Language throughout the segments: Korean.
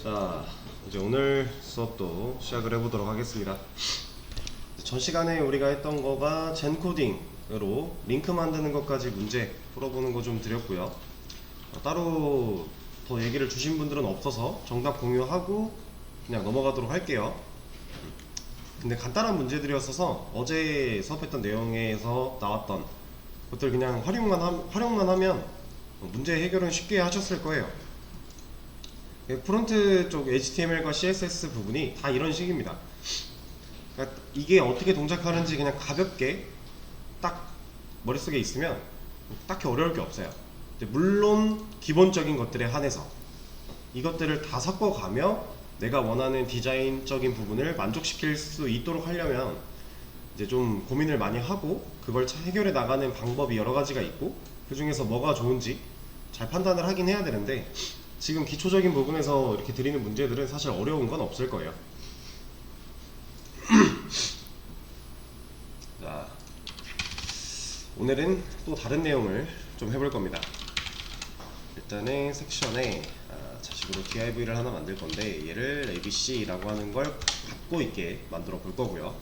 자, 이제 오늘 수업도 시작을 해보도록 하겠습니다. 전 시간에 우리가 했던 거가 젠코딩으로 링크 만드는 것까지 문제 풀어보는 거 좀 드렸고요. 따로 더 얘기를 주신 분들은 없어서 정답 공유하고 그냥 넘어가도록 할게요. 근데 간단한 문제들이었어서 어제 수업했던 내용에서 나왔던 것들 그냥 활용만 하면 문제 해결은 쉽게 하셨을 거예요. 프론트 쪽 HTML과 CSS 부분이 다 이런 식입니다. 그러니까 이게 어떻게 동작하는지 그냥 가볍게 딱 머릿속에 있으면 딱히 어려울 게 없어요. 물론 기본적인 것들에 한해서 이것들을 다 섞어가며 내가 원하는 디자인적인 부분을 만족시킬 수 있도록 하려면 이제 좀 고민을 많이 하고 그걸 해결해 나가는 방법이 여러 가지가 있고 그 중에서 뭐가 좋은지 잘 판단을 하긴 해야 되는데 지금 기초적인 부분에서 이렇게 드리는 문제들은 사실 어려운 건 없을 거예요. 자, 오늘은 또 다른 내용을 좀 해볼 겁니다. 일단은 섹션에 자식으로 div를 하나 만들 건데 얘를 abc라고 하는 걸 갖고 있게 만들어 볼 거고요.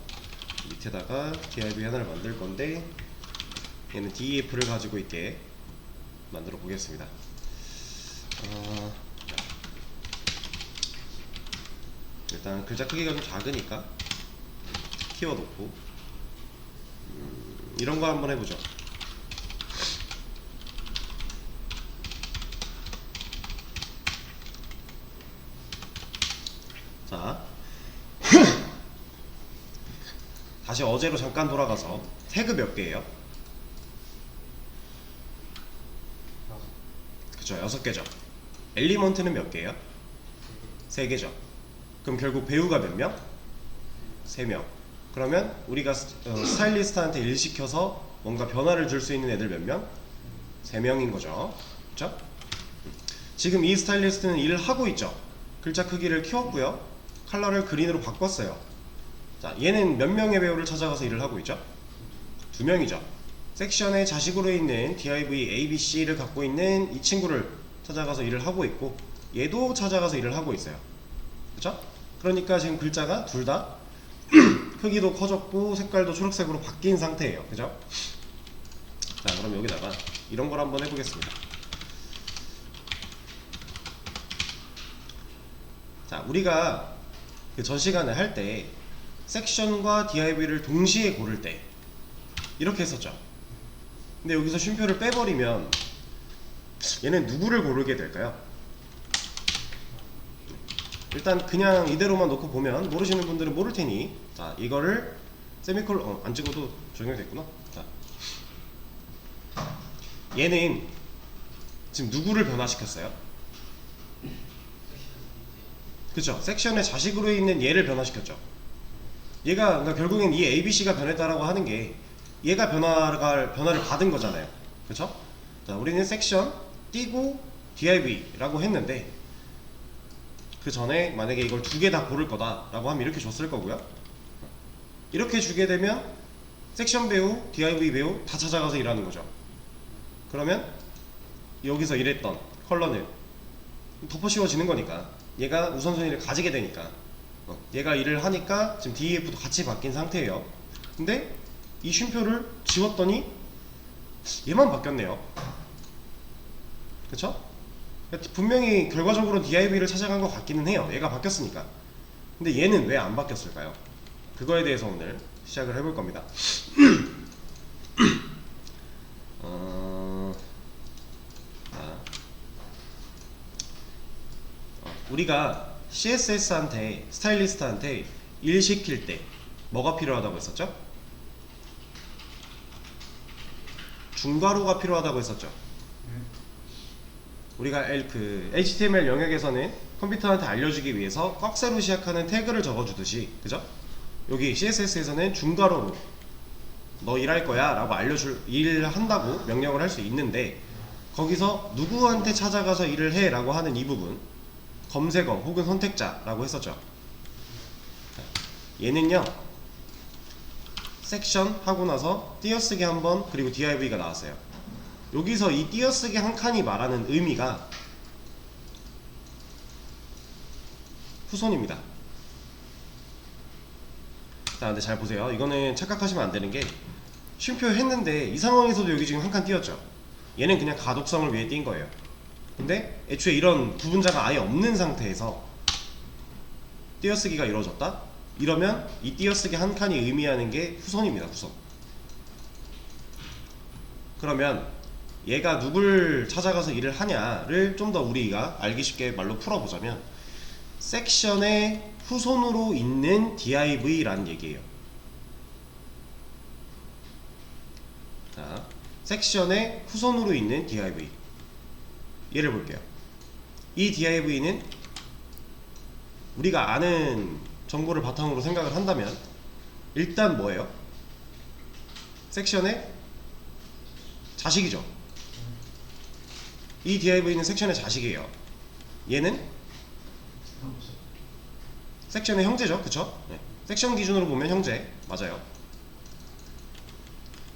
밑에다가 div 하나를 만들 건데 얘는 def를 가지고 있게 만들어 보겠습니다. 일단 글자 크기가 좀 작으니까 키워놓고 이런 거 한번 해보죠. 자, 다시 어제로 잠깐 돌아가서 태그 몇 개예요? 그쵸, 6개죠. 엘리먼트는 몇 개예요? 3개죠. 그럼 결국 배우가 몇 명? 3명. 그러면 우리가 스타일리스트한테 일 시켜서 뭔가 변화를 줄 수 있는 애들 몇 명? 3명인 거죠. 그쵸? 지금 이 스타일리스트는 일을 하고 있죠. 글자 크기를 키웠고요. 컬러를 그린으로 바꿨어요. 자, 얘는 몇 명의 배우를 찾아가서 일을 하고 있죠? 2명이죠. 섹션에 자식으로 있는 div abc를 갖고 있는 이 친구를 찾아가서 일을 하고 있고 얘도 찾아가서 일을 하고 있어요. 그쵸? 그러니까 지금 글자가 둘 다 크기도 커졌고 색깔도 초록색으로 바뀐 상태예요. 그죠? 자, 그럼 여기다가 이런 걸 한번 해보겠습니다. 자, 우리가 그 전 시간에 할 때 섹션과 div를 동시에 고를 때 이렇게 했었죠. 근데 여기서 쉼표를 빼버리면 얘는 누구를 고르게 될까요? 일단 그냥 이대로만 놓고 보면 모르시는 분들은 모를 테니 자, 이거를 세미콜론 안 찍어도 적용됐구나. 자, 얘는 지금 누구를 변화시켰어요? 그쵸? 섹션의 자식으로 있는 얘를 변화시켰죠. 얘가 그러니까 결국엔 이 ABC가 변했다라고 하는 게 얘가 변화를 받은 거잖아요. 그쵸? 자, 우리는 섹션 띄고 div라고 했는데 그 전에 만약에 이걸 2개 다 고를 거다 라고 하면 이렇게 줬을 거고요. 이렇게 주게 되면 섹션 배우, div 배우 다 찾아가서 일하는 거죠. 그러면 여기서 일했던 컬러는 덮어 씌워지는 거니까 얘가 우선순위를 가지게 되니까 얘가 일을 하니까 지금 def도 같이 바뀐 상태예요. 근데 이 쉼표를 지웠더니 얘만 바뀌었네요. 그쵸? 분명히 결과적으로 div를 찾아간 것 같기는 해요. 얘가 바뀌었으니까. 근데 얘는 왜 안 바뀌었을까요? 그거에 대해서 오늘 시작을 해볼 겁니다. 우리가 CSS한테 스타일리스트한테 일 시킬 때 뭐가 필요하다고 했었죠? 중괄호가 필요하다고 했었죠. 우리가 그 HTML 영역에서는 컴퓨터한테 알려주기 위해서 꺽쇠로 시작하는 태그를 적어주듯이, 그죠? 여기 CSS에서는 중괄호로 너 일할 거야 라고 일을 한다고 명령을 할 수 있는데 거기서 누구한테 찾아가서 일을 해 라고 하는 이 부분 검색어 혹은 선택자 라고 했었죠. 얘는요 섹션 하고 나서 띄어쓰기 한번 그리고 div가 나왔어요. 여기서 이 띄어쓰기 한 칸이 말하는 의미가 후손입니다. 자, 근데 잘 보세요. 이거는 착각하시면 안 되는 게 쉼표 했는데 이 상황에서도 여기 지금 한 칸 띄었죠. 얘는 그냥 가독성을 위해 띈 거예요. 근데 애초에 이런 부분자가 아예 없는 상태에서 띄어쓰기가 이루어졌다? 이러면 이 띄어쓰기 한 칸이 의미하는 게 후손입니다. 후손. 그러면 얘가 누굴 찾아가서 일을 하냐를 좀 더 우리가 알기 쉽게 말로 풀어보자면 섹션의 후손으로 있는 div라는 얘기예요. 자, 섹션의 후손으로 있는 div. 예를 볼게요. 이 div는 우리가 아는 정보를 바탕으로 생각을 한다면 일단 뭐예요? 섹션의 자식이죠. 이 div는 섹션의 자식이에요. 얘는 섹션의 형제죠. 그쵸? 네. 섹션 기준으로 보면 형제. 맞아요.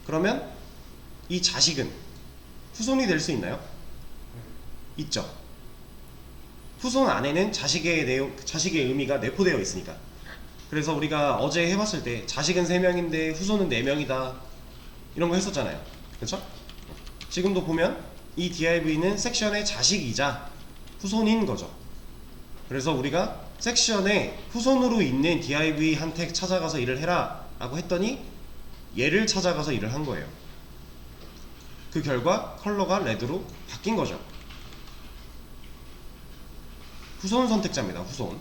그러면 이 자식은 후손이 될 수 있나요? 있죠. 후손 안에는 자식의 의미가 내포되어 있으니까. 그래서 우리가 어제 해봤을 때 자식은 3명인데 후손은 4명이다 이런 거 했었잖아요. 그쵸? 지금도 보면 이 div는 섹션의 자식이자 후손인 거죠. 그래서 우리가 섹션에 후손으로 있는 div한테 찾아가서 일을 해라 라고 했더니 얘를 찾아가서 일을 한 거예요. 그 결과 컬러가 레드로 바뀐 거죠. 후손 선택자입니다. 후손.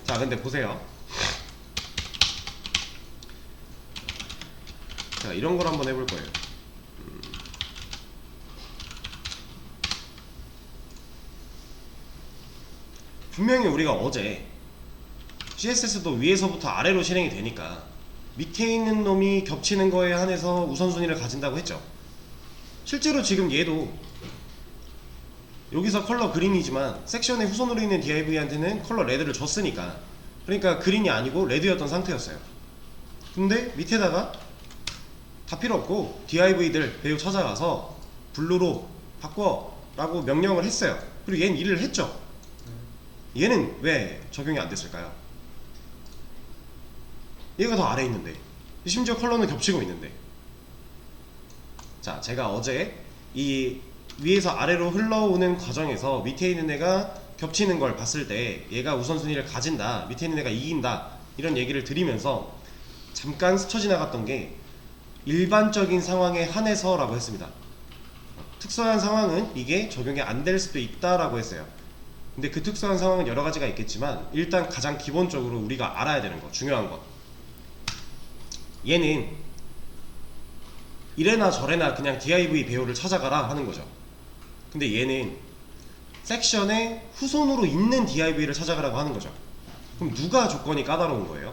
자, 근데 보세요. 자, 이런 걸 한번 해볼 거예요. 분명히 우리가 어제 CSS도 위에서부터 아래로 실행이 되니까 밑에 있는 놈이 겹치는 거에 한해서 우선순위를 가진다고 했죠. 실제로 지금 얘도 여기서 컬러 그린이지만 섹션의 후손으로 있는 div한테는 컬러 레드를 줬으니까, 그러니까 그린이 아니고 레드였던 상태였어요. 근데 밑에다가 다 필요 없고 div들 배우 찾아가서 블루로 바꿔 라고 명령을 했어요. 그리고 얘는 일을 했죠. 얘는 왜 적용이 안 됐을까요? 얘가 더 아래에 있는데, 심지어 컬러는 겹치고 있는데. 자, 제가 어제 이 위에서 아래로 흘러오는 과정에서 밑에 있는 애가 겹치는 걸 봤을 때 얘가 우선순위를 가진다, 밑에 있는 애가 이긴다, 이런 얘기를 드리면서 잠깐 스쳐 지나갔던 게 일반적인 상황에 한해서 라고 했습니다. 특수한 상황은 이게 적용이 안 될 수도 있다 라고 했어요. 근데 그 특수한 상황은 여러 가지가 있겠지만 일단 가장 기본적으로 우리가 알아야 되는 거, 중요한 거, 얘는 이래나 저래나 그냥 div 배우를 찾아가라 하는 거죠. 근데 얘는 섹션의 후손으로 있는 div를 찾아가라고 하는 거죠. 그럼 누가 조건이 까다로운 거예요?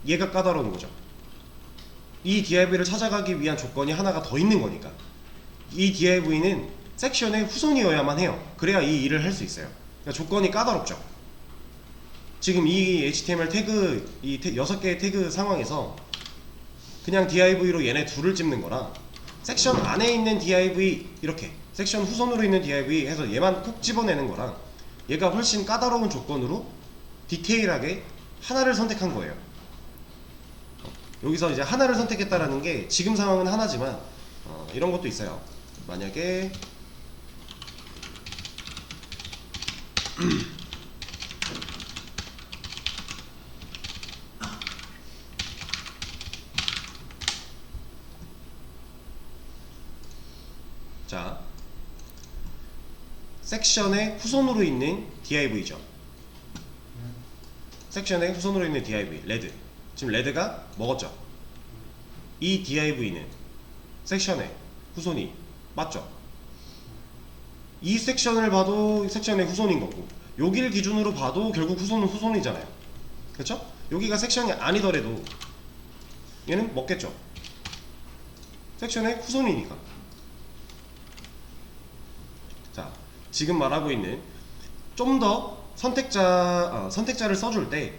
얘가 까다로운 거죠. 이 div를 찾아가기 위한 조건이 하나가 더 있는 거니까. 이 div는 섹션의 후손이어야만 해요. 그래야 이 일을 할 수 있어요. 그러니까 조건이 까다롭죠. 지금 이 HTML 태그, 이 6개의 태그 상황에서 그냥 div로 얘네 둘을 찝는 거랑 섹션 안에 있는 div, 이렇게 섹션 후손으로 있는 div 해서 얘만 콕 집어내는 거랑 얘가 훨씬 까다로운 조건으로 디테일하게 하나를 선택한 거예요. 여기서 이제 하나를 선택했다라는 게 지금 상황은 하나지만 이런 것도 있어요. 만약에 자, 섹션의 후손으로 있는 div죠. 섹션의 후손으로 있는 div, 레드. 지금 레드가 먹었죠. 이 div는 섹션의 후손이 맞죠. 이 섹션을 봐도 섹션의 후손인 거고, 여기를 기준으로 봐도 결국 후손은 후손이잖아요. 그렇죠? 여기가 섹션이 아니더라도 얘는 먹겠죠. 섹션의 후손이니까. 자, 지금 말하고 있는 좀 더 선택자를 써줄 때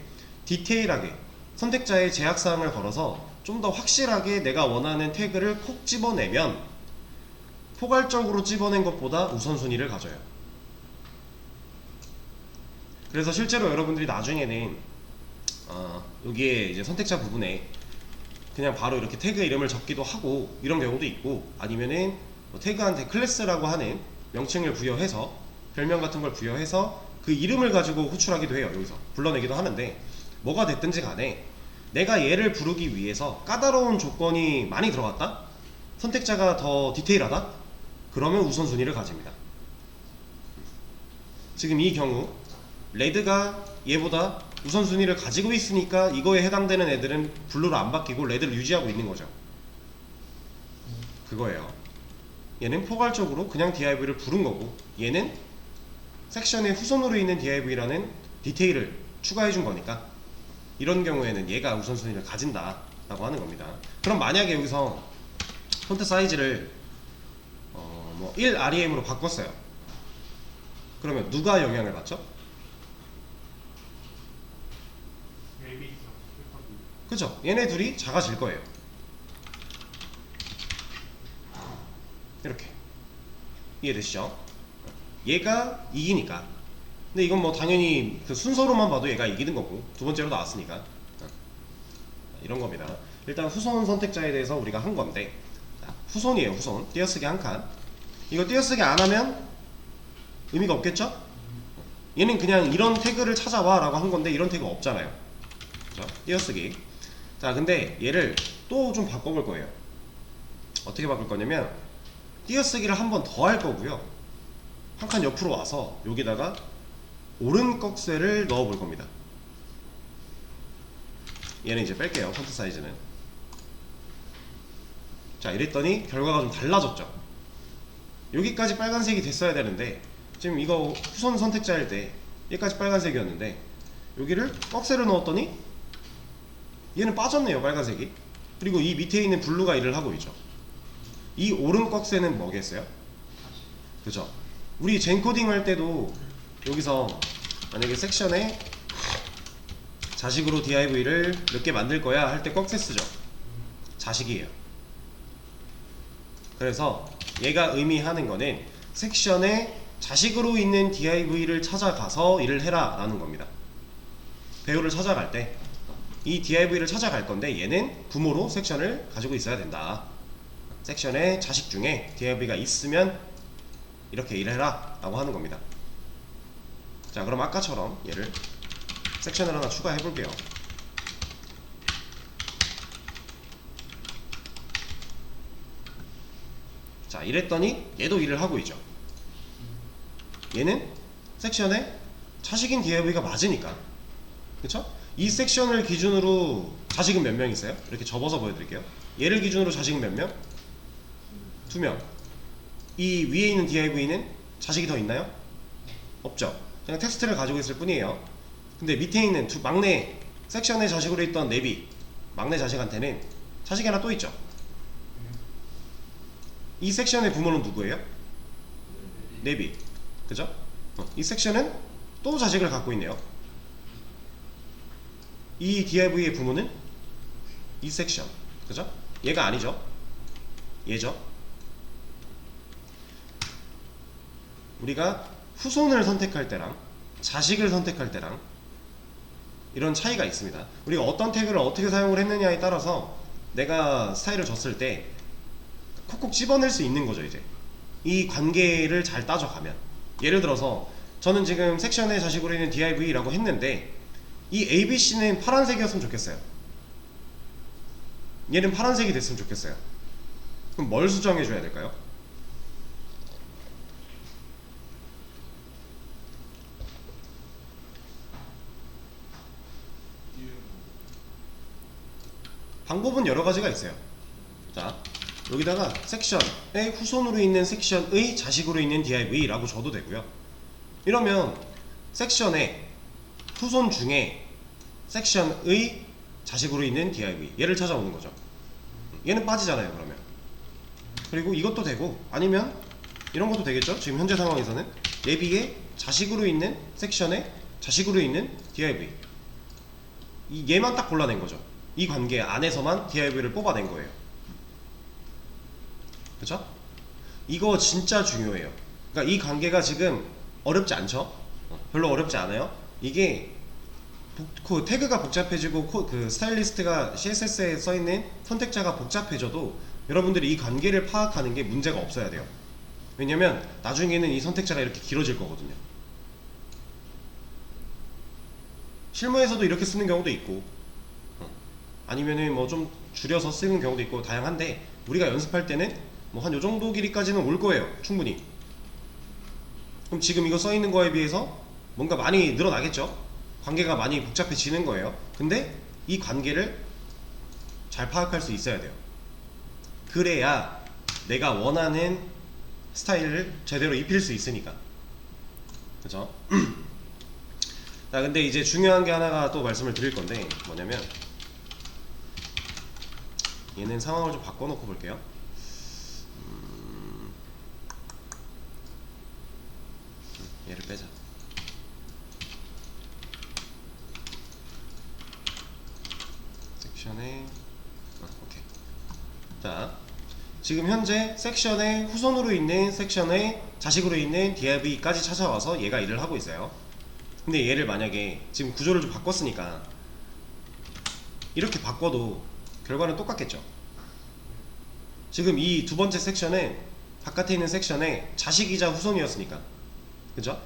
디테일하게 선택자의 제약사항을 걸어서 좀 더 확실하게 내가 원하는 태그를 콕 집어내면 포괄적으로 집어낸 것보다 우선순위를 가져요. 그래서 실제로 여러분들이 나중에는 여기에 이제 선택자 부분에 그냥 바로 이렇게 태그 이름을 적기도 하고 이런 경우도 있고, 아니면은 뭐 태그한테 클래스라고 하는 명칭을 부여해서 별명 같은 걸 부여해서 그 이름을 가지고 호출하기도 해요. 여기서 불러내기도 하는데, 뭐가 됐든지 간에 내가 얘를 부르기 위해서 까다로운 조건이 많이 들어갔다? 선택자가 더 디테일하다? 그러면 우선순위를 가집니다. 지금 이 경우 레드가 얘보다 우선순위를 가지고 있으니까 이거에 해당되는 애들은 블루로 안 바뀌고 레드를 유지하고 있는 거죠. 그거예요. 얘는 포괄적으로 그냥 div를 부른 거고, 얘는 섹션의 후손으로 있는 div라는 디테일을 추가해 준 거니까 이런 경우에는 얘가 우선순위를 가진다 라고 하는 겁니다. 그럼 만약에 여기서 폰트 사이즈를 뭐 1REM으로 바꿨어요. 그러면 누가 영향을 받죠? 그죠? 얘네 둘이 작아질 거예요. 이렇게 이해되시죠? 얘가 이기니까. 근데 이건 뭐 당연히 그 순서로만 봐도 얘가 이기는 거고, 두 번째로 나왔으니까 이런 겁니다. 일단 후손 선택자에 대해서 우리가 한 건데, 후손이에요. 후손 띄어쓰기 한 칸. 이거 띄어쓰기 안 하면 의미가 없겠죠? 얘는 그냥 이런 태그를 찾아와 라고 한 건데, 이런 태그 없잖아요. 그죠? 띄어쓰기. 자, 근데 얘를 또 좀 바꿔볼 거예요. 어떻게 바꿀 거냐면 띄어쓰기를 한 번 더 할 거고요, 한 칸 옆으로 와서 여기다가 오른 꺽쇠를 넣어 볼 겁니다. 얘는 이제 뺄게요. 폰트 사이즈는. 자, 이랬더니 결과가 좀 달라졌죠. 여기까지 빨간색이 됐어야 되는데, 지금 이거 후손 선택자일 때 여기까지 빨간색이었는데 여기를 꺽쇠를 넣었더니 얘는 빠졌네요, 빨간색이. 그리고 이 밑에 있는 블루가 일을 하고 있죠. 이 오른 꺽쇠는 뭐겠어요? 그죠? 우리 젠코딩 할 때도 여기서 만약에 섹션에 자식으로 div를 몇 개 만들 거야 할 때 꺽쇠 쓰죠. 자식이에요. 그래서 얘가 의미하는 거는 섹션에 자식으로 있는 div를 찾아가서 일을 해라 라는 겁니다. 배우를 찾아갈 때 이 div를 찾아갈 건데, 얘는 부모로 섹션을 가지고 있어야 된다. 섹션에 자식 중에 div가 있으면 이렇게 일해라 라고 하는 겁니다. 자, 그럼 아까처럼 얘를 섹션을 하나 추가해 볼게요. 자, 이랬더니 얘도 일을 하고 있죠. 얘는 섹션에 자식인 div가 맞으니까. 그쵸? 이 섹션을 기준으로 자식은 몇 명 있어요? 이렇게 접어서 보여드릴게요. 얘를 기준으로 자식은 몇 명? 2명. 이 위에 있는 div는 자식이 더 있나요? 없죠. 그냥 텍스트를 가지고 있을 뿐이에요. 근데 밑에 있는 막내 섹션의 자식으로 있던 내비, 막내 자식한테는 자식이 하나 또 있죠. 이 섹션의 부모는 누구예요? 내비. 그죠? 이 섹션은 또 자식을 갖고 있네요. 이 div의 부모는 이 섹션. 그죠? 얘가 아니죠. 얘죠. 우리가 후손을 선택할 때랑 자식을 선택할 때랑 이런 차이가 있습니다. 우리가 어떤 태그를 어떻게 사용을 했느냐에 따라서 내가 스타일을 줬을 때 콕콕 집어낼 수 있는 거죠. 이제 이 관계를 잘 따져가면, 예를 들어서 저는 지금 섹션의 자식으로 있는 div라고 했는데 이 ABC는 파란색이었으면 좋겠어요. 얘는 파란색이 됐으면 좋겠어요. 그럼 뭘 수정해 줘야 될까요? 방법은 여러 가지가 있어요. 자, 여기다가 섹션의 후손으로 있는 섹션의 자식으로 있는 div라고 줘도 되고요. 이러면 섹션의 후손 중에 섹션의 자식으로 있는 div, 얘를 찾아오는 거죠. 얘는 빠지잖아요, 그러면. 그리고 이것도 되고, 아니면 이런 것도 되겠죠. 지금 현재 상황에서는 내비의 자식으로 있는 섹션의 자식으로 있는 div, 얘만 딱 골라낸 거죠. 이 관계 안에서만 div를 뽑아낸 거예요. 그쵸? 이거 진짜 중요해요. 그러니까 이 관계가 지금 어렵지 않죠? 별로 어렵지 않아요? 이게 태그가 복잡해지고 그 스타일리스트가 CSS에 써있는 선택자가 복잡해져도 여러분들이 이 관계를 파악하는 게 문제가 없어야 돼요. 왜냐면 나중에는 이 선택자가 이렇게 길어질 거거든요. 실무에서도 이렇게 쓰는 경우도 있고 아니면은 뭐 좀 줄여서 쓰는 경우도 있고 다양한데, 우리가 연습할 때는 뭐 한 요정도 길이까지는 올 거예요, 충분히. 그럼 지금 이거 써있는 거에 비해서 뭔가 많이 늘어나겠죠? 관계가 많이 복잡해지는 거예요. 근데 이 관계를 잘 파악할 수 있어야 돼요. 그래야 내가 원하는 스타일을 제대로 입힐 수 있으니까. 그죠? 자, 근데 이제 중요한 게 하나가 또 말씀을 드릴 건데, 뭐냐면 얘는 상황을 좀 바꿔놓고 볼게요. 얘를 빼자. 섹션에 오케이. 자, 지금 현재 섹션의 후손으로 있는 섹션의 자식으로 있는 div까지 찾아와서 얘가 일을 하고 있어요. 근데 얘를 만약에 지금 구조를 좀 바꿨으니까 이렇게 바꿔도 결과는 똑같겠죠. 지금 이 두 번째 섹션은 바깥에 있는 섹션의 자식이자 후손이었으니까, 그죠?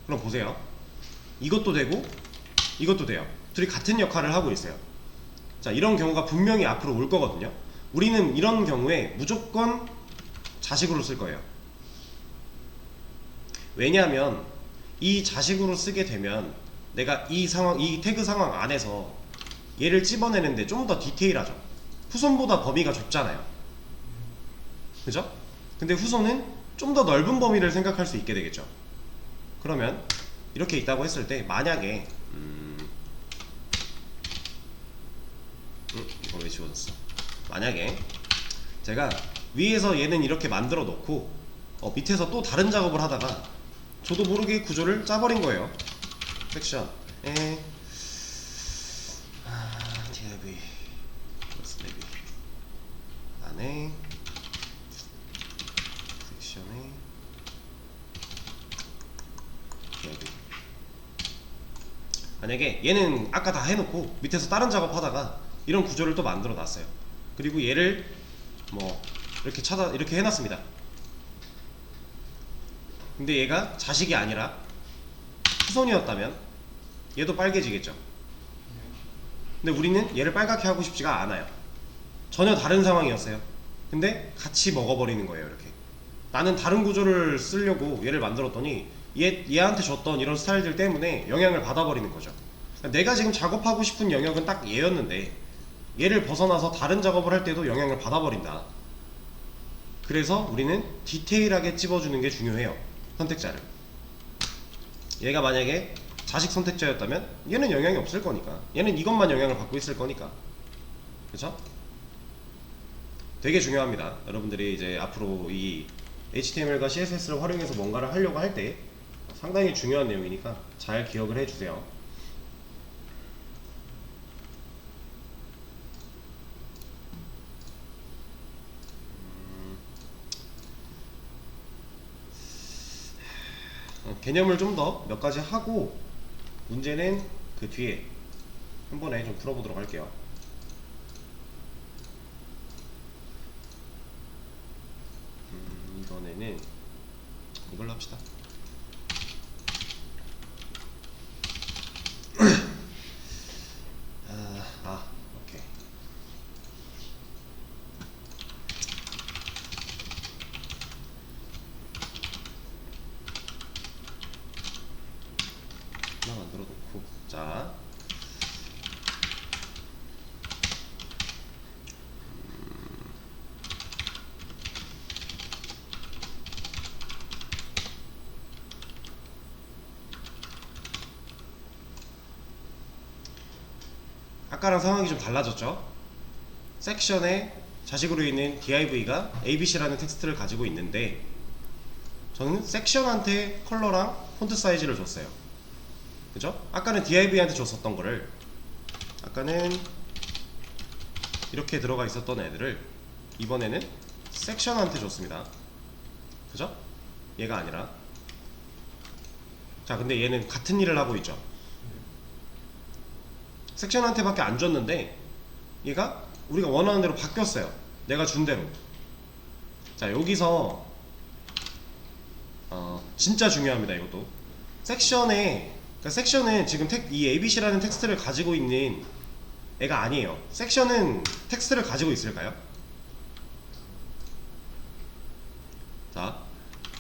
그럼 보세요. 이것도 되고 이것도 돼요. 둘이 같은 역할을 하고 있어요. 자, 이런 경우가 분명히 앞으로 올 거거든요. 우리는 이런 경우에 무조건 자식으로 쓸 거예요. 왜냐하면 이 자식으로 쓰게 되면 내가 이 상황, 이 태그 상황 안에서 얘를 찝어내는데 좀 더 디테일하죠. 후손보다 범위가 좁잖아요. 그죠? 근데 후손은 좀 더 넓은 범위를 생각할 수 있게 되겠죠. 그러면 이렇게 있다고 했을 때 만약에 이거 왜 지워졌어? 만약에 제가 위에서 얘는 이렇게 만들어 놓고 밑에서 또 다른 작업을 하다가 저도 모르게 구조를 짜버린 거예요. 섹션에 div 안에 섹션에 div. 만약에 얘는 아까 다 해놓고 밑에서 다른 작업하다가 이런 구조를 또 만들어 놨어요. 그리고 얘를 뭐 이렇게 해놨습니다. 근데 얘가 자식이 아니라 후손이었다면 얘도 빨개지겠죠. 근데 우리는 얘를 빨갛게 하고 싶지가 않아요. 전혀 다른 상황이었어요. 근데 같이 먹어버리는 거예요. 이렇게 나는 다른 구조를 쓰려고 얘를 만들었더니 얘한테 줬던 이런 스타일들 때문에 영향을 받아버리는 거죠. 그러니까 내가 지금 작업하고 싶은 영역은 딱 얘였는데 얘를 벗어나서 다른 작업을 할 때도 영향을 받아버린다. 그래서 우리는 디테일하게 찝어주는 게 중요해요. 선택자를. 얘가 만약에 자식 선택자였다면 얘는 영향이 없을 거니까, 얘는 이것만 영향을 받고 있을 거니까, 그쵸? 되게 중요합니다. 여러분들이 이제 앞으로 이 HTML과 CSS를 활용해서 뭔가를 하려고 할 때 상당히 중요한 내용이니까 잘 기억을 해주세요. 개념을 좀 더 몇 가지 하고 문제는 그 뒤에 한 번에 좀 풀어보도록 할게요. 이번에는 이걸로 합시다. 오케이. 하나 만들어 놓고, 자, 아까랑 상황이 좀 달라졌죠? 섹션에 자식으로 있는 div가 abc라는 텍스트를 가지고 있는데 저는 섹션한테 컬러랑 폰트 사이즈를 줬어요. 그죠? 아까는 div한테 줬었던 거를, 아까는 이렇게 들어가 있었던 애들을 이번에는 섹션한테 줬습니다. 그죠? 얘가 아니라 자, 근데 얘는 같은 일을 하고 있죠. 섹션한테밖에 안 줬는데 얘가 우리가 원하는 대로 바뀌었어요. 내가 준 대로. 자, 여기서 진짜 중요합니다. 이것도 그러니까 섹션은 지금 이 ABC라는 텍스트를 가지고 있는 애가 아니에요. 섹션은 텍스트를 가지고 있을까요? 자,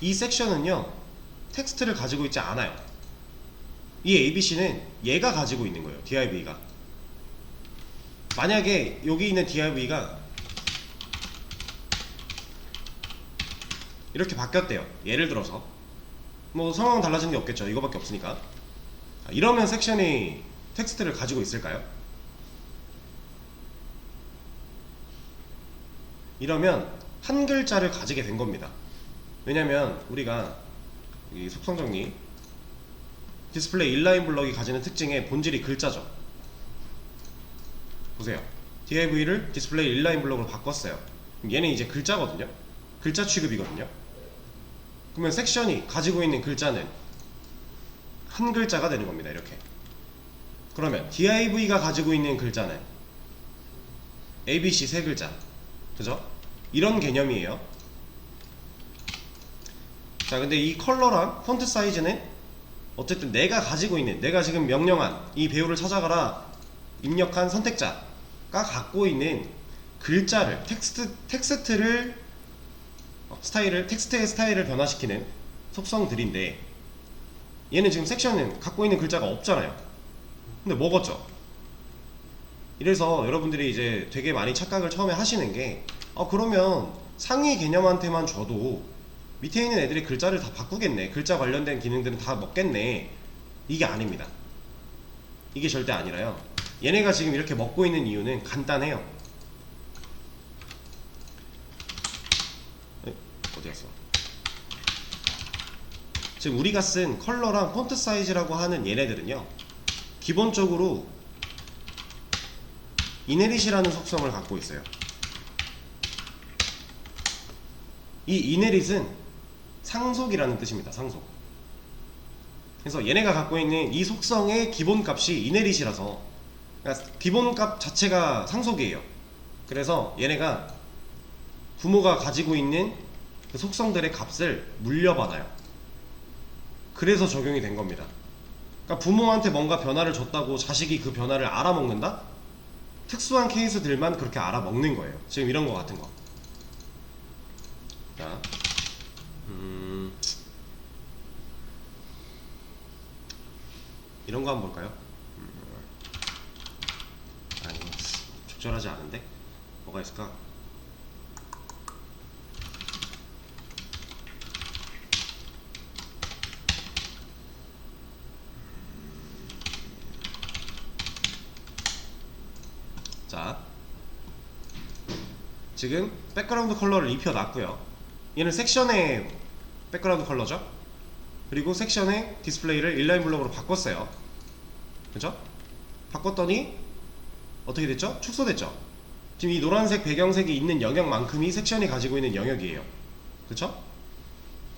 이 섹션은요 텍스트를 가지고 있지 않아요. 이 ABC는 얘가 가지고 있는 거예요. div가. 만약에 여기 있는 div가 이렇게 바뀌었대요. 예를 들어서 뭐 상황 달라진 게 없겠죠. 이거밖에 없으니까. 이러면 섹션이 텍스트를 가지고 있을까요? 이러면 한 글자를 가지게 된 겁니다. 왜냐면 우리가 이 속성 정리 디스플레이 인라인 블럭이 가지는 특징의 본질이 글자죠. 보세요. div를 디스플레이 인라인 블럭으로 바꿨어요. 얘는 이제 글자거든요. 글자 취급이거든요. 그러면 섹션이 가지고 있는 글자는 한 글자가 되는 겁니다. 이렇게. 그러면 div가 가지고 있는 글자는 ABC 세 글자. 그죠? 이런 개념이에요. 자, 근데 이 컬러랑 폰트 사이즈는 어쨌든 내가 가지고 있는, 내가 지금 명령한 이 배우를 찾아가라 입력한 선택자가 갖고 있는 글자를 텍스트를 텍스트의 스타일을 변화시키는 속성들인데, 얘는 지금 섹션은 갖고 있는 글자가 없잖아요. 근데 먹었죠. 이래서 여러분들이 이제 되게 많이 착각을 처음에 하시는 게 그러면 상위 개념한테만 줘도 밑에 있는 애들이 글자를 다 바꾸겠네, 글자 관련된 기능들은 다 먹겠네. 이게 아닙니다. 이게 절대 아니라요. 얘네가 지금 이렇게 먹고 있는 이유는 간단해요. 어디 갔어? 지금 우리가 쓴 컬러랑 폰트 사이즈라고 하는 얘네들은요 기본적으로 이네릿이라는 속성을 갖고 있어요. 이 이네릿은 상속이라는 뜻입니다. 상속. 그래서 얘네가 갖고 있는 이 속성의 기본값이 이네릿이라서, 그러니까 기본값 자체가 상속이에요. 그래서 얘네가 부모가 가지고 있는 그 속성들의 값을 물려받아요. 그래서 적용이 된 겁니다. 그러니까 부모한테 뭔가 변화를 줬다고 자식이 그 변화를 알아먹는다? 특수한 케이스들만 그렇게 알아먹는 거예요. 지금 이런 거 같은 거. 자, 이런 거 한번 볼까요? 이거 적절하지 않은데? 뭐가 있을까? 자, 지금 백그라운드 컬러를 입혀놨고요. 얘는 섹션의 백그라운드 컬러죠. 그리고 섹션의 디스플레이를 인라인 블록으로 바꿨어요. 그죠? 바꿨더니 어떻게 됐죠? 축소됐죠? 지금 이 노란색 배경색이 있는 영역만큼이 섹션이 가지고 있는 영역이에요. 그쵸?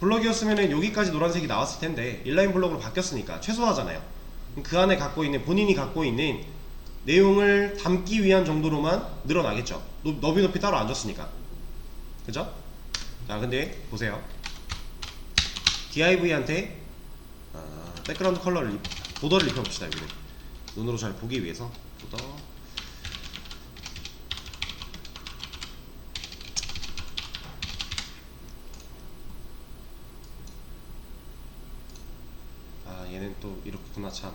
블럭이었으면 여기까지 노란색이 나왔을 텐데 인라인 블록으로 바뀌었으니까 최소화잖아요. 그 안에 갖고 있는, 본인이 갖고 있는 내용을 담기 위한 정도로만 늘어나겠죠. 너비 높이 따로 안 줬으니까. 그죠? 자, 근데 보세요. div한테 백그라운드 컬러를 보더를 입혀봅시다. 여기를 눈으로 잘 보기 위해서 보더. 얘는 또 이렇구나. 참.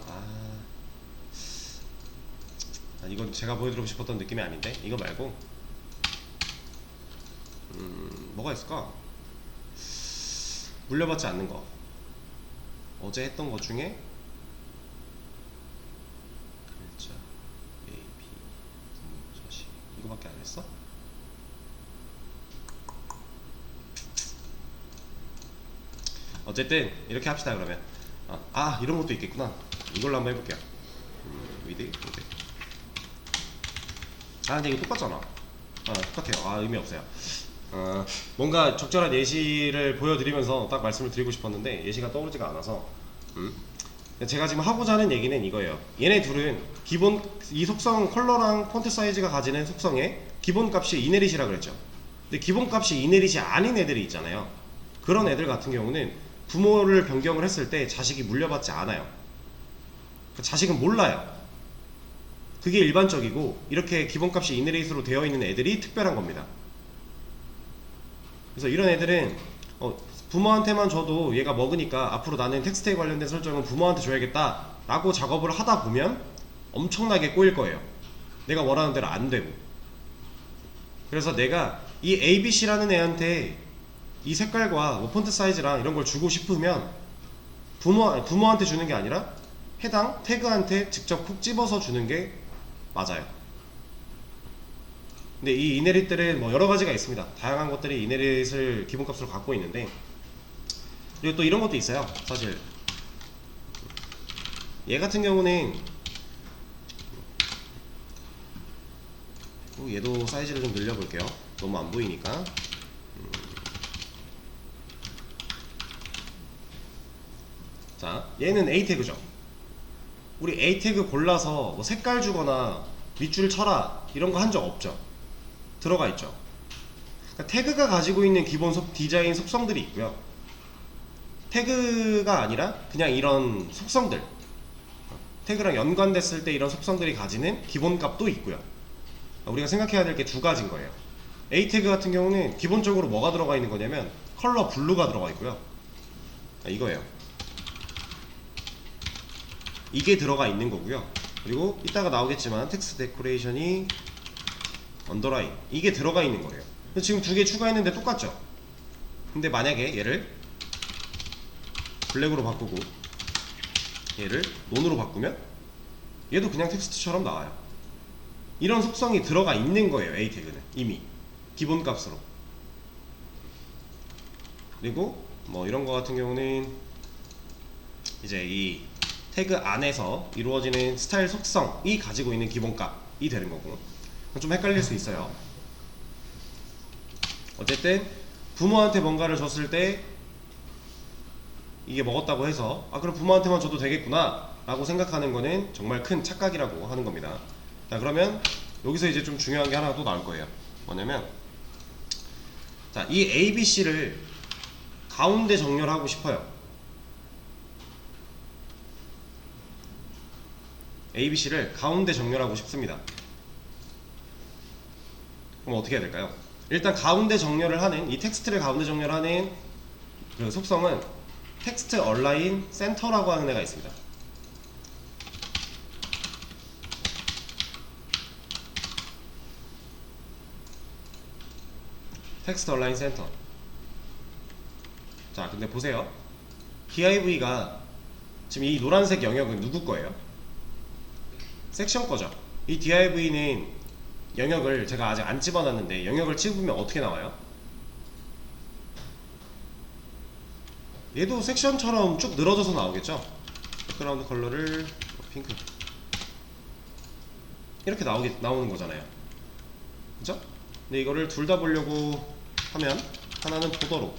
이건 제가 보여드리고 싶었던 느낌이 아닌데, 이거 말고 뭐가 있을까? 물려받지 않는 거. 어제 했던 것 중에 글자 A, B, 부모, 자식 이거밖에 안 했어? 어쨌든 이렇게 합시다. 그러면 이런 것도 있겠구나. 이걸로 한번 해볼게요. 위드. 근데 이거 똑같잖아. 똑같아요. 의미 없어요. 뭔가 적절한 예시를 보여드리면서 딱 말씀을 드리고 싶었는데 예시가 떠오르지가 않아서 제가 지금 하고자 하는 얘기는 이거예요. 얘네 둘은 기본 이 속성 컬러랑 폰트 사이즈가 가지는 속성의 기본 값이 이네릿이라 그랬죠. 근데 기본 값이 이네릿이 아닌 애들이 있잖아요. 그런 애들 같은 경우는 부모를 변경을 했을 때 자식이 물려받지 않아요. 자식은 몰라요. 그게 일반적이고 이렇게 기본값이 이네릿으로 되어 있는 애들이 특별한 겁니다. 그래서 이런 애들은 부모한테만 줘도 얘가 먹으니까 앞으로 나는 텍스트에 관련된 설정은 부모한테 줘야겠다 라고 작업을 하다 보면 엄청나게 꼬일 거예요. 내가 원하는 대로 안 되고. 그래서 내가 이 ABC라는 애한테 이 색깔과 뭐 폰트 사이즈랑 이런 걸 주고 싶으면 부모한테 주는 게 아니라 해당 태그한테 직접 콕 집어서 주는 게 맞아요. 근데 이 이네릿들은 뭐 여러 가지가 있습니다. 다양한 것들이 이네릿을 기본값으로 갖고 있는데, 그리고 또 이런 것도 있어요. 사실 얘 같은 경우는 얘도 사이즈를 좀 늘려볼게요. 너무 안 보이니까. 자, 얘는 A 태그죠. 우리 A 태그 골라서 뭐 색깔 주거나 밑줄 쳐라 이런 거 한 적 없죠. 들어가 있죠. 그러니까 태그가 가지고 있는 기본 디자인 속성들이 있고요. 태그가 아니라 그냥 이런 속성들, 태그랑 연관됐을 때 이런 속성들이 가지는 기본 값도 있고요. 우리가 생각해야 될 게 두 가지인 거예요. A 태그 같은 경우는 기본적으로 뭐가 들어가 있는 거냐면 컬러 블루가 들어가 있고요. 이거예요. 이게 들어가 있는 거고요. 그리고 이따가 나오겠지만 텍스트 데코레이션이 언더라인, 이게 들어가 있는 거예요. 지금 두 개 추가했는데 똑같죠? 근데 만약에 얘를 블랙으로 바꾸고 얘를 논으로 바꾸면 얘도 그냥 텍스트처럼 나와요. 이런 속성이 들어가 있는 거예요. A 태그는 이미 기본 값으로. 그리고 뭐 이런 거 같은 경우는 이제 이 태그 안에서 이루어지는 스타일 속성이 가지고 있는 기본 값이 되는 거고, 좀 헷갈릴 수 있어요. 어쨌든 부모한테 뭔가를 줬을 때 이게 먹었다고 해서 그럼 부모한테만 줘도 되겠구나 라고 생각하는 거는 정말 큰 착각이라고 하는 겁니다. 자, 그러면 여기서 이제 좀 중요한 게 하나 또 나올 거예요. 뭐냐면, 자, 이 ABC를 가운데 정렬하고 싶어요. ABC를 가운데 정렬하고 싶습니다. 그럼 어떻게 해야 될까요? 일단 가운데 정렬을 하는, 이 텍스트를 가운데 정렬하는 그 속성은 텍스트 얼라인 센터라고 하는 애가 있습니다. 텍스트 얼라인 센터. 자, 근데 보세요. div가 지금 이 노란색 영역은 누구 거예요? 섹션 거죠. 이 div는 영역을 제가 아직 안 집어놨는데 영역을 집으면 어떻게 나와요? 얘도 섹션처럼 쭉 늘어져서 나오겠죠? 백그라운드 컬러를 핑크 이렇게 나오는 거잖아요. 그죠? 근데 이거를 둘 다 보려고 하면 하나는 보더로,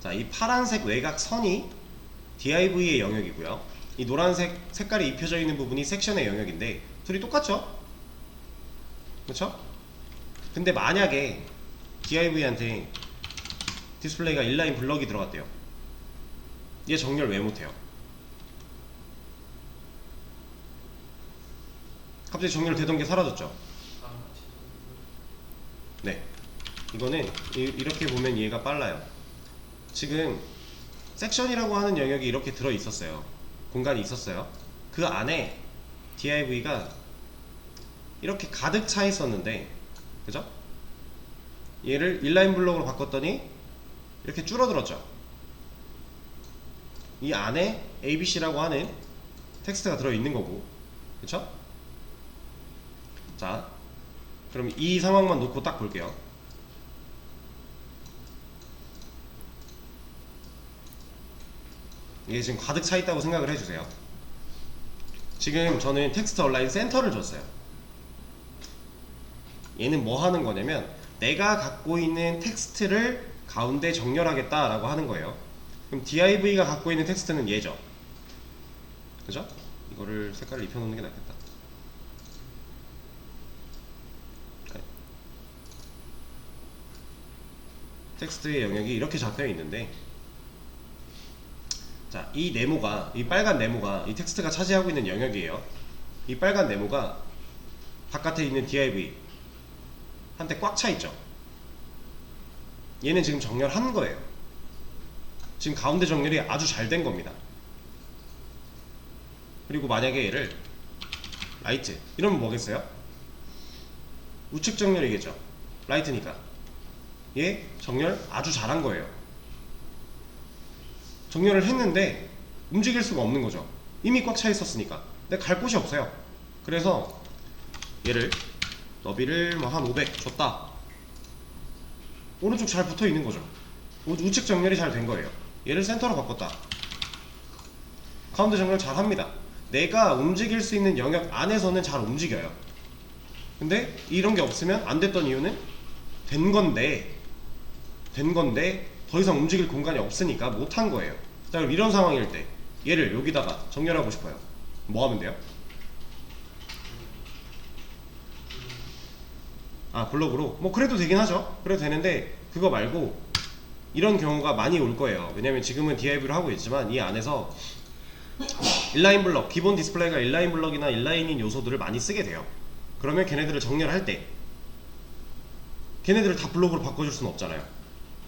자, 이 파란색 외곽 선이 div의 영역이고요. 이 노란색 색깔이 입혀져 있는 부분이 섹션의 영역인데 둘이 똑같죠? 그렇죠? 근데 만약에 div한테 디스플레이가 인라인 블럭이 들어갔대요. 얘 정렬 왜 못해요? 갑자기 정렬되던 게 사라졌죠? 네, 이거는 이렇게 보면 얘가 빨라요. 지금 섹션이라고 하는 영역이 이렇게 들어 있었어요. 공간이 있었어요. 그 안에 div가 이렇게 가득 차 있었는데, 그죠? 얘를 인라인 블록으로 바꿨더니 이렇게 줄어들었죠. 이 안에 ABC라고 하는 텍스트가 들어 있는 거고, 그쵸? 자, 그럼 이 상황만 놓고 딱 볼게요. 이게 지금 가득 차 있다고 생각을 해주세요. 지금 저는 텍스트 얼라인 센터를 줬어요. 얘는 뭐 하는 거냐면 내가 갖고 있는 텍스트를 가운데 정렬하겠다라고 하는 거예요. 그럼 div가 갖고 있는 텍스트는 얘죠. 그죠? 이거를 색깔을 입혀놓는 게 낫겠다. 텍스트의 영역이 이렇게 잡혀 있는데, 자, 이 네모가, 이 빨간 네모가 이 텍스트가 차지하고 있는 영역이에요. 이 빨간 네모가 바깥에 있는 div 한테 꽉 차 있죠. 얘는 지금 정렬한 거예요. 지금 가운데 정렬이 아주 잘 된 겁니다. 그리고 만약에 얘를 라이트 이러면 뭐겠어요? 우측 정렬이겠죠. 라이트니까 얘 정렬 아주 잘한 거예요. 정렬을 했는데 움직일 수가 없는 거죠. 이미 꽉 차 있었으니까. 근데 갈 곳이 없어요. 그래서 얘를 너비를 뭐 한 500 줬다. 오른쪽 잘 붙어 있는 거죠. 우측 정렬이 잘 된 거예요. 얘를 센터로 바꿨다. 가운데 정렬 잘 합니다. 내가 움직일 수 있는 영역 안에서는 잘 움직여요. 근데 이런 게 없으면 안 됐던 이유는 된 건데 더 이상 움직일 공간이 없으니까 못한 거예요. 자, 그럼 이런 상황일 때 얘를 여기다가 정렬하고 싶어요. 뭐 하면 돼요? 아, 블록으로? 뭐 그래도 되긴 하죠. 그래도 되는데 그거 말고 이런 경우가 많이 올 거예요. 왜냐면 지금은 div를 하고 있지만 이 안에서 인라인 블럭, 기본 디스플레이가 인라인 블럭이나 인라인인 요소들을 많이 쓰게 돼요. 그러면 걔네들을 정렬할 때 걔네들을 다 블록으로 바꿔줄 수는 없잖아요.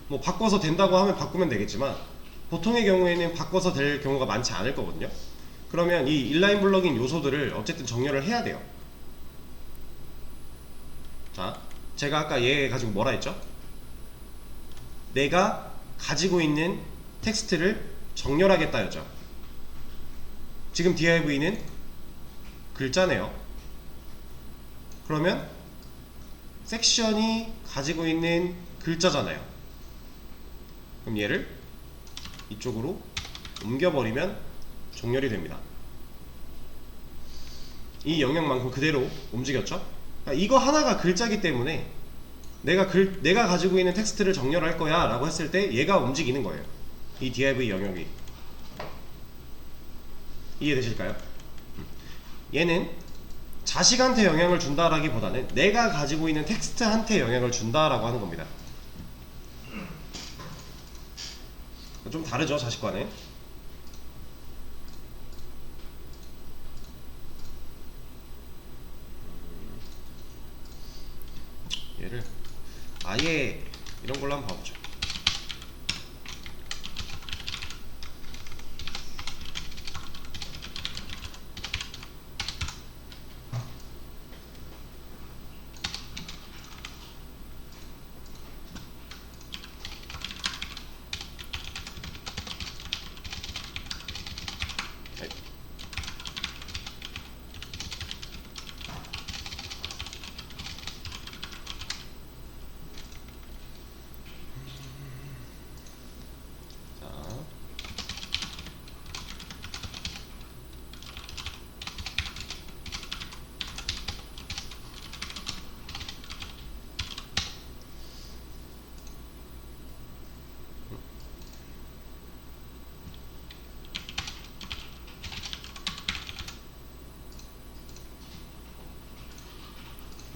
뭐 바꿔서 된다고 하면 바꾸면 되겠지만 보통의 경우에는 바꿔서 될 경우가 많지 않을 거거든요. 그러면 이 인라인 블럭인 요소들을 어쨌든 정렬을 해야 돼요. 자, 제가 아까 얘 가지고 뭐라 했죠? 내가 가지고 있는 텍스트를 정렬하겠다 였죠. 지금 div는 글자네요. 그러면 섹션이 가지고 있는 글자잖아요. 그럼 얘를 이쪽으로 옮겨버리면 정렬이 됩니다. 이 영역만큼 그대로 움직였죠? 그러니까 이거 하나가 글자기 때문에 내가 가지고 있는 텍스트를 정렬할 거야 라고 했을 때 얘가 움직이는 거예요. 이 div 영역이. 이해되실까요? 얘는 자식한테 영향을 준다라기보다는 내가 가지고 있는 텍스트한테 영향을 준다라고 하는 겁니다. 좀 다르죠, 자식과는. 얘를 아예 이런 걸로 한번 봐보죠.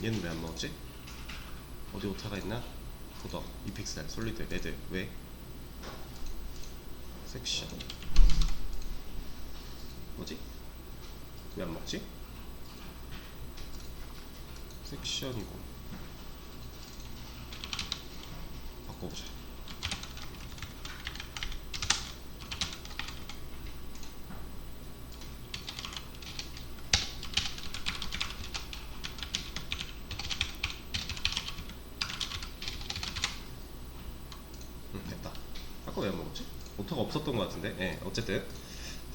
얘는 왜 안 먹었지? 어디 오타가 있나? 보더, 이픽셀, 솔리드, 레드. 왜? 섹션 뭐지? 왜 안 먹지? 섹션이고 바꿔보자. 됐다. 아까 왜 안 먹었지? 오타가 없었던 것 같은데. 네, 어쨌든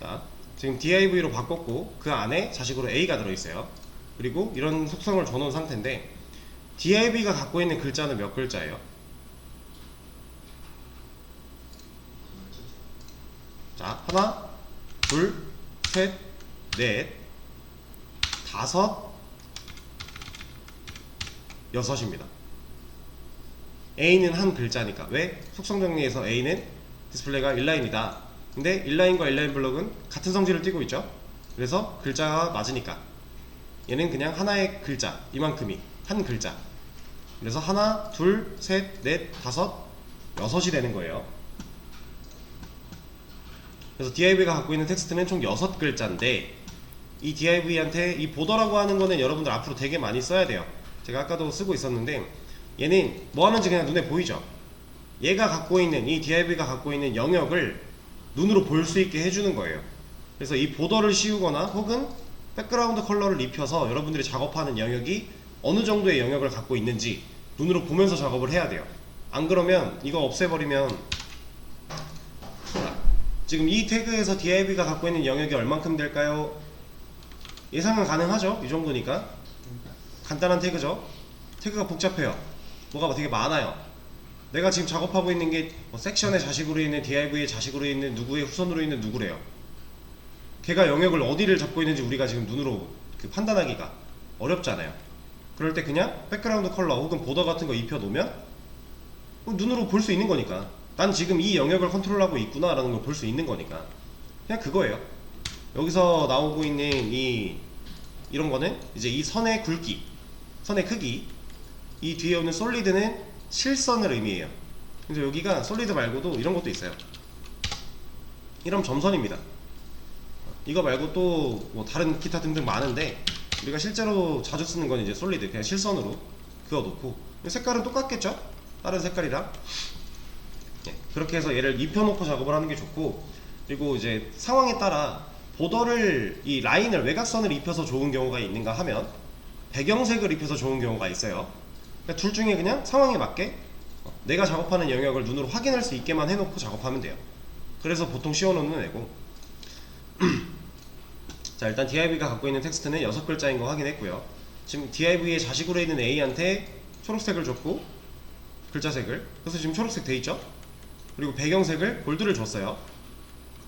자, 지금 div로 바꿨고 그 안에 자식으로 a가 들어있어요. 그리고 이런 속성을 줘놓은 상태인데 div가 갖고 있는 글자는 몇 글자예요? 자, 하나, 둘, 셋, 넷, 다섯, 여섯입니다. A는 한 글자니까. 왜? 속성 정리에서 A는 디스플레이가 인라인이다. 근데 인라인과 인라인 블럭은 같은 성질을 띠고 있죠. 그래서 글자가 맞으니까 얘는 그냥 하나의 글자, 이만큼이 한 글자. 그래서 하나, 둘, 셋, 넷, 다섯, 여섯이 되는 거예요. 그래서 DIV가 갖고 있는 텍스트는 총 6글자인데 이 DIV한테 이 보더라고 하는 거는 여러분들 앞으로 되게 많이 써야 돼요. 제가 아까도 쓰고 있었는데 얘는 뭐 하는지 그냥 눈에 보이죠. 얘가 갖고 있는, 이 DIV가 갖고 있는 영역을 눈으로 볼 수 있게 해주는 거예요. 그래서 이 보더를 씌우거나 혹은 백그라운드 컬러를 입혀서 여러분들이 작업하는 영역이 어느 정도의 영역을 갖고 있는지 눈으로 보면서 작업을 해야 돼요. 안 그러면 이거 없애버리면, 지금 이 태그에서 DIV가 갖고 있는 영역이 얼만큼 될까요? 예상은 가능하죠? 이 정도니까 간단한 태그죠. 태그가 복잡해요. 뭐가 되게 많아요. 내가 지금 작업하고 있는 게 뭐 섹션의 자식으로 있는 DIV의 자식으로 있는 누구의 후손으로 있는 누구래요. 걔가 영역을 어디를 잡고 있는지 우리가 지금 눈으로 판단하기가 어렵잖아요. 그럴 때 그냥 백그라운드 컬러 혹은 보더 같은 거 입혀 놓으면 눈으로 볼 수 있는 거니까, 난 지금 이 영역을 컨트롤하고 있구나 라는 걸 볼 수 있는 거니까 그냥 그거예요. 여기서 나오고 있는 이런 거는 이제 이 선의 굵기, 선의 크기, 이 뒤에 오는 솔리드는 실선을 의미해요. 그래서 여기가 솔리드 말고도 이런 것도 있어요. 이런 점선입니다. 이거 말고 또 뭐 다른 기타 등등 많은데 우리가 실제로 자주 쓰는 건 이제 솔리드, 그냥 실선으로 그어놓고 색깔은 똑같겠죠? 다른 색깔이랑. 네, 그렇게 해서 얘를 입혀놓고 작업을 하는 게 좋고, 그리고 이제 상황에 따라 보더를, 이 라인을, 외곽선을 입혀서 좋은 경우가 있는가 하면 배경색을 입혀서 좋은 경우가 있어요. 그러니까 둘 중에 그냥 상황에 맞게 내가 작업하는 영역을 눈으로 확인할 수 있게만 해놓고 작업하면 돼요. 그래서 보통 씌워놓는 애고 자, 일단 DIV가 갖고 있는 텍스트는 6글자인 거 확인했고요. 지금 DIV의 자식으로 있는 A한테 초록색을 줬고 글자색을, 그래서 지금 초록색 돼있죠? 그리고 배경색을 골드를 줬어요.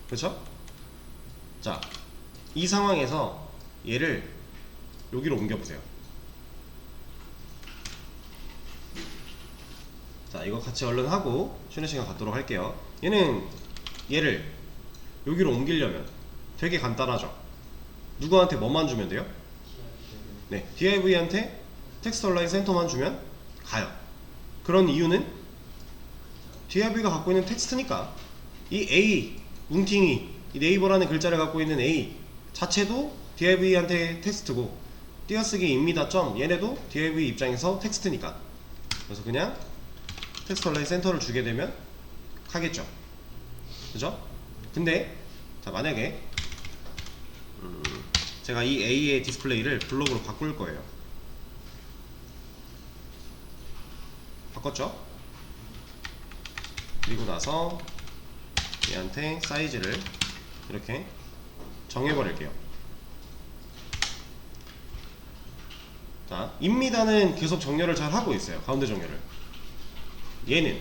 그렇죠? 자, 이 상황에서 얘를 여기로 옮겨보세요. 자, 이거 같이 얼른 하고 쉬는 시간 갖도록 할게요. 얘를 여기로 옮기려면 되게 간단하죠? 누구한테 뭐만 주면 돼요? 네, DIV한테 텍스트 얼라인 센터만 주면 가요. 그런 이유는 DIV가 갖고 있는 텍스트니까. 이 A, 뭉팅이, 이 네이버라는 글자를 갖고 있는 A 자체도 DIV한테 텍스트고, 띄어쓰기입니다 점, 얘네도 DIV 입장에서 텍스트니까. 그래서 그냥 텍스트 얼라인 센터를 주게 되면 가겠죠. 그죠? 근데 자, 만약에 제가 이 A의 디스플레이를 블록으로 바꿀 거예요. 바꿨죠? 그리고 나서 얘한테 사이즈를 이렇게 정해버릴게요. 자, 입니다는 계속 정렬을 잘 하고 있어요. 가운데 정렬을. 얘는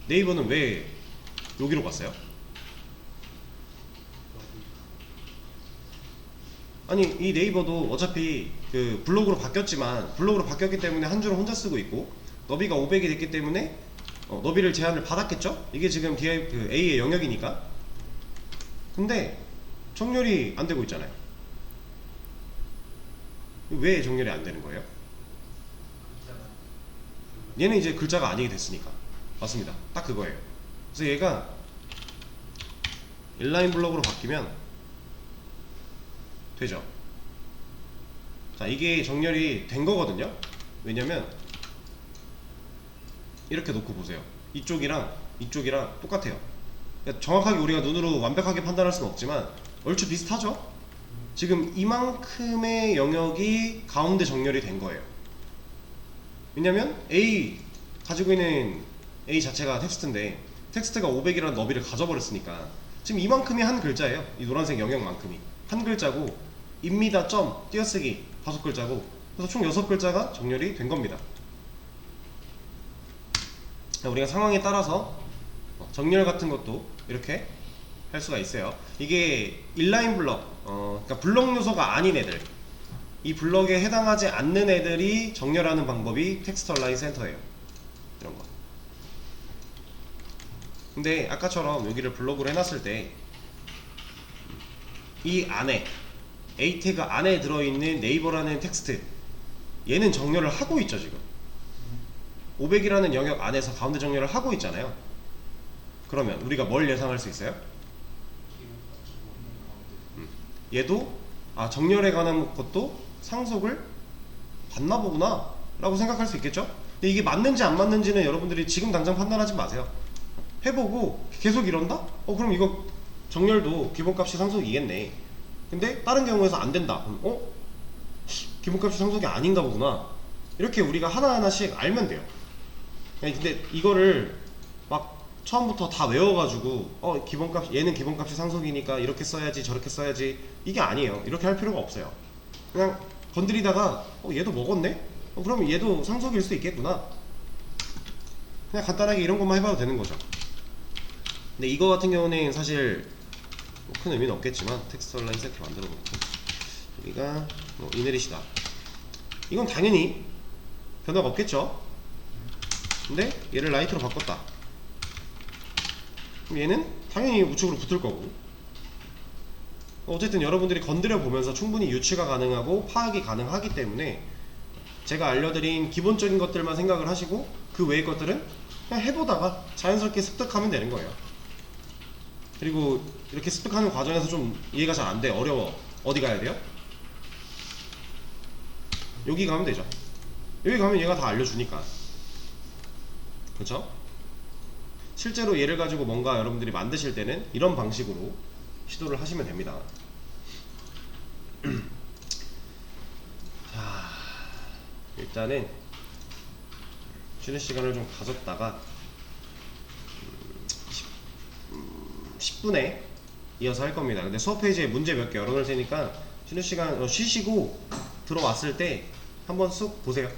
네이버는 왜 여기로 갔어요? 아니, 이 네이버도 어차피 그 블록으로 바뀌었지만, 블록으로 바뀌었기 때문에 한 줄을 혼자 쓰고 있고, 너비가 500이 됐기 때문에 너비를 제한을 받았겠죠? 이게 지금 A의 영역이니까. 근데 정렬이 안 되고 있잖아요. 왜 정렬이 안 되는 거예요? 얘는 이제 글자가 아니게 됐으니까. 맞습니다. 딱 그거예요. 그래서 얘가 인라인 블록으로 바뀌면 되죠. 자, 이게 정렬이 된 거거든요. 왜냐면 이렇게 놓고 보세요. 이쪽이랑 이쪽이랑 똑같아요. 그러니까 정확하게 우리가 눈으로 완벽하게 판단할 수는 없지만 얼추 비슷하죠? 지금 이만큼의 영역이 가운데 정렬이 된 거예요. 왜냐면 A 가지고 있는 A 자체가 텍스트인데 텍스트가 500이라는 너비를 가져버렸으니까 지금 이만큼이 한 글자예요. 이 노란색 영역만큼이 한 글자고, 입니다 점, 띄어쓰기 5글자고, 그래서 총 6글자가 정렬이 된 겁니다. 우리가 상황에 따라서 정렬 같은 것도 이렇게 할 수가 있어요. 이게 인라인 블럭, 그러니까 블럭 요소가 아닌 애들, 이 블럭에 해당하지 않는 애들이 정렬하는 방법이 텍스트 얼라인 센터예요. 이런 거. 근데 아까처럼 여기를 블럭으로 해놨을 때 이 안에 A 태그 안에 들어있는 네이버라는 텍스트, 얘는 정렬을 하고 있죠. 지금 500이라는 영역 안에서 가운데 정렬을 하고 있잖아요. 그러면 우리가 뭘 예상할 수 있어요? 얘도 정렬에 관한 것도 상속을 받나 보구나 라고 생각할 수 있겠죠? 근데 이게 맞는지 안 맞는지는 여러분들이 지금 당장 판단하지 마세요. 해보고 계속 이런다? 그럼 이거 정렬도 기본값이 상속이겠네. 근데 다른 경우에서 안 된다. 그럼 기본값이 상속이 아닌가 보구나. 이렇게 우리가 하나하나씩 알면 돼요. 근데 이거를 막 처음부터 다 외워가지고 기본값, 얘는 기본값이 상속이니까 이렇게 써야지 저렇게 써야지, 이게 아니에요. 이렇게 할 필요가 없어요. 그냥 건드리다가 얘도 먹었네? 그럼 얘도 상속일 수 있겠구나. 그냥 간단하게 이런 것만 해봐도 되는 거죠. 근데 이거 같은 경우는 사실 큰 의미는 없겠지만 텍스트 얼라인 세트 만들어 놓고 여기가 이네릿이다. 이건 당연히 변화가 없겠죠. 근데 얘를 라이트로 바꿨다. 그럼 얘는 당연히 우측으로 붙을 거고, 어쨌든 여러분들이 건드려 보면서 충분히 유추가 가능하고 파악이 가능하기 때문에 제가 알려드린 기본적인 것들만 생각을 하시고 그 외의 것들은 그냥 해보다가 자연스럽게 습득하면 되는 거예요. 그리고 이렇게 습득하는 과정에서 좀 이해가 잘 안 돼, 어려워, 어디 가야 돼요? 여기 가면 되죠. 여기 가면 얘가 다 알려주니까. 그렇죠? 실제로 얘를 가지고 뭔가 여러분들이 만드실 때는 이런 방식으로 시도를 하시면 됩니다. 자, 일단은 쉬는 시간을 좀 가졌다가 10분에 이어서 할 겁니다. 근데 수업 페이지에 문제 몇 개 열어놓을 테니까 쉬는 시간 쉬시고 들어왔을 때 한번 쑥 보세요.